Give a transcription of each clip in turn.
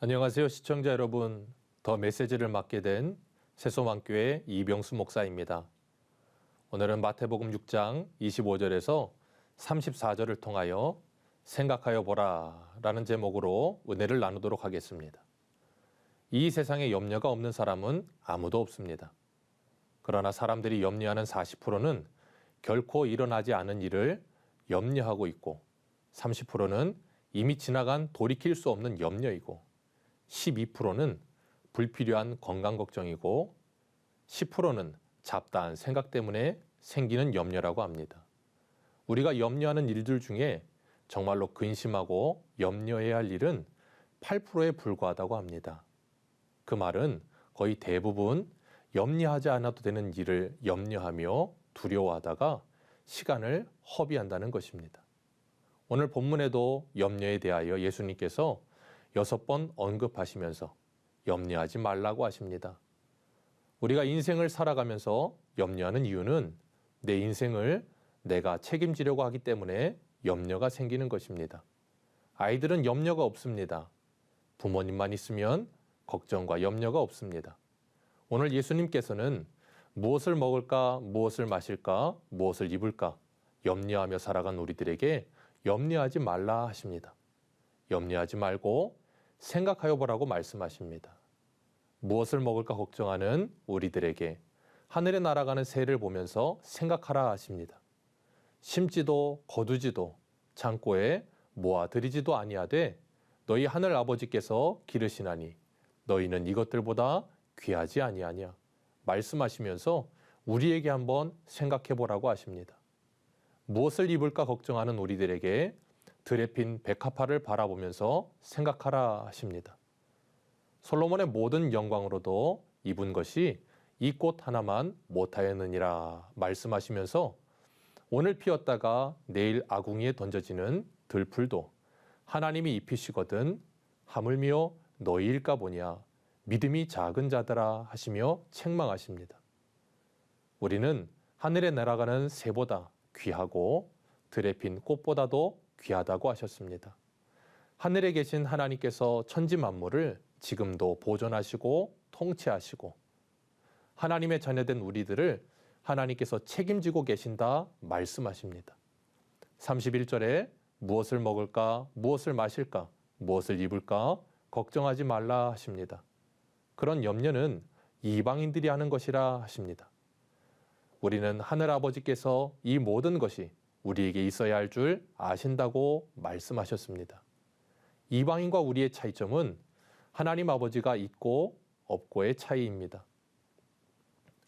안녕하세요, 시청자 여러분. 더 메시지를 맡게 된 새소망교회 이병수 목사입니다. 오늘은 마태복음 6장 25절에서 34절을 통하여 생각하여 보라 라는 제목으로 은혜를 나누도록 하겠습니다. 이 세상에 염려가 없는 사람은 아무도 없습니다. 그러나 사람들이 염려하는 40%는 결코 일어나지 않은 일을 염려하고 있고, 30%는 이미 지나간 돌이킬 수 없는 염려이고, 12%는 불필요한 건강 걱정이고, 10%는 잡다한 생각 때문에 생기는 염려라고 합니다. 우리가 염려하는 일들 중에 정말로 근심하고 염려해야 할 일은 8%에 불과하다고 합니다. 그 말은 거의 대부분 염려하지 않아도 되는 일을 염려하며 두려워하다가 시간을 허비한다는 것입니다. 오늘 본문에도 염려에 대하여 예수님께서 6번 언급하시면서 염려하지 말라고 하십니다. 우리가 인생을 살아가면서 염려하는 이유는 내 인생을 내가 책임지려고 하기 때문에 염려가 생기는 것입니다. 아이들은 염려가 없습니다. 부모님만 있으면 걱정과 염려가 없습니다. 오늘 예수님께서는 무엇을 먹을까, 무엇을 마실까, 무엇을 입을까 염려하며 살아간 우리들에게 염려하지 말라 하십니다. 염려하지 말고 생각하여 보라고 말씀하십니다. 무엇을 먹을까 걱정하는 우리들에게 하늘에 날아가는 새를 보면서 생각하라 하십니다. 심지도 거두지도 창고에 모아들이지도 아니하되 너희 하늘 아버지께서 기르시나니 너희는 이것들보다 귀하지 아니하냐 말씀하시면서 우리에게 한번 생각해 보라고 하십니다. 무엇을 입을까 걱정하는 우리들에게 들에 핀 백합화를 바라보면서 생각하라 하십니다. 솔로몬의 모든 영광으로도 입은 것이 이 꽃 하나만 못하였느니라 말씀하시면서 오늘 피었다가 내일 아궁이에 던져지는 들풀도 하나님이 입히시거든 하물며 너희일까 보냐 믿음이 작은 자들아 하시며 책망하십니다. 우리는 하늘에 날아가는 새보다 귀하고 들에 핀 꽃보다도 귀하다고 하셨습니다. 하늘에 계신 하나님께서 천지 만물을 지금도 보존하시고 통치하시고 하나님의 자녀된 우리들을 하나님께서 책임지고 계신다 말씀하십니다. 31절에 무엇을 먹을까, 무엇을 마실까, 무엇을 입을까 걱정하지 말라 하십니다. 그런 염려는 이방인들이 하는 것이라 하십니다. 우리는 하늘 아버지께서 이 모든 것이 우리에게 있어야 할 줄 아신다고 말씀하셨습니다. 이방인과 우리의 차이점은 하나님 아버지가 있고 없고의 차이입니다.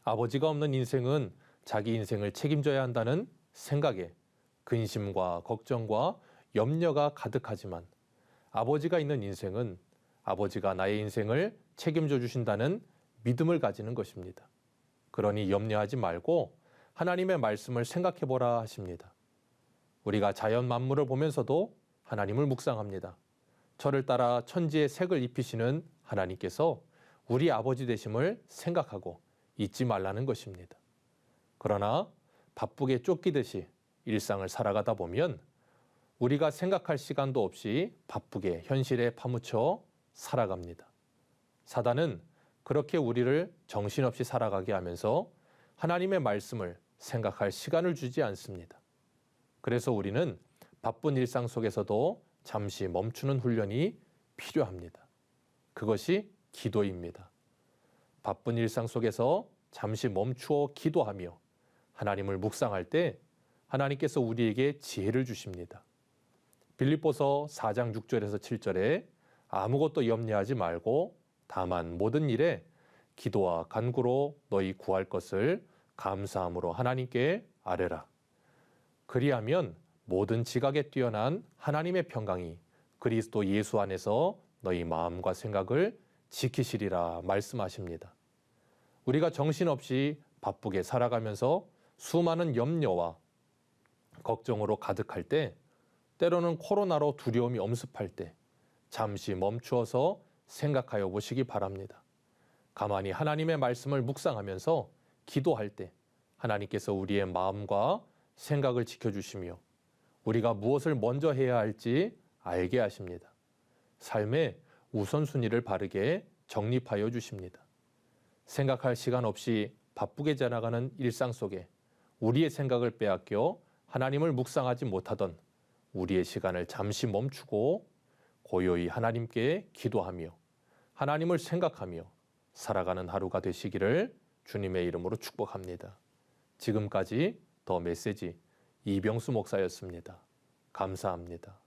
아버지가 없는 인생은 자기 인생을 책임져야 한다는 생각에 근심과 걱정과 염려가 가득하지만, 아버지가 있는 인생은 아버지가 나의 인생을 책임져 주신다는 믿음을 가지는 것입니다. 그러니 염려하지 말고 하나님의 말씀을 생각해 보라 하십니다. 우리가 자연 만물을 보면서도 하나님을 묵상합니다. 저를 따라 천지에 색을 입히시는 하나님께서 우리 아버지 되심을 생각하고 잊지 말라는 것입니다. 그러나 바쁘게 쫓기듯이 일상을 살아가다 보면 우리가 생각할 시간도 없이 바쁘게 현실에 파묻혀 살아갑니다. 사단은 그렇게 우리를 정신없이 살아가게 하면서 하나님의 말씀을 생각할 시간을 주지 않습니다. 그래서 우리는 바쁜 일상 속에서도 잠시 멈추는 훈련이 필요합니다. 그것이 기도입니다. 바쁜 일상 속에서 잠시 멈추어 기도하며 하나님을 묵상할 때 하나님께서 우리에게 지혜를 주십니다. 빌립보서 4장 6절에서 7절에 아무것도 염려하지 말고 다만 모든 일에 기도와 간구로 너희 구할 것을 감사함으로 하나님께 아뢰라. 그리하면 모든 지각에 뛰어난 하나님의 평강이 그리스도 예수 안에서 너희 마음과 생각을 지키시리라 말씀하십니다. 우리가 정신없이 바쁘게 살아가면서 수많은 염려와 걱정으로 가득할 때, 때로는 코로나로 두려움이 엄습할 때 잠시 멈추어서 생각하여 보시기 바랍니다. 가만히 하나님의 말씀을 묵상하면서 기도할 때 하나님께서 우리의 마음과 생각을 지켜주시며 우리가 무엇을 먼저 해야 할지 알게 하십니다. 삶에 우선순위를 바르게 정립하여 주십니다. 생각할 시간 없이 바쁘게 지나가는 일상 속에 우리의 생각을 빼앗겨 하나님을 묵상하지 못하던 우리의 시간을 잠시 멈추고 고요히 하나님께 기도하며 하나님을 생각하며 살아가는 하루가 되시기를 주님의 이름으로 축복합니다. 지금까지 더 메시지 이병수 목사였습니다. 감사합니다.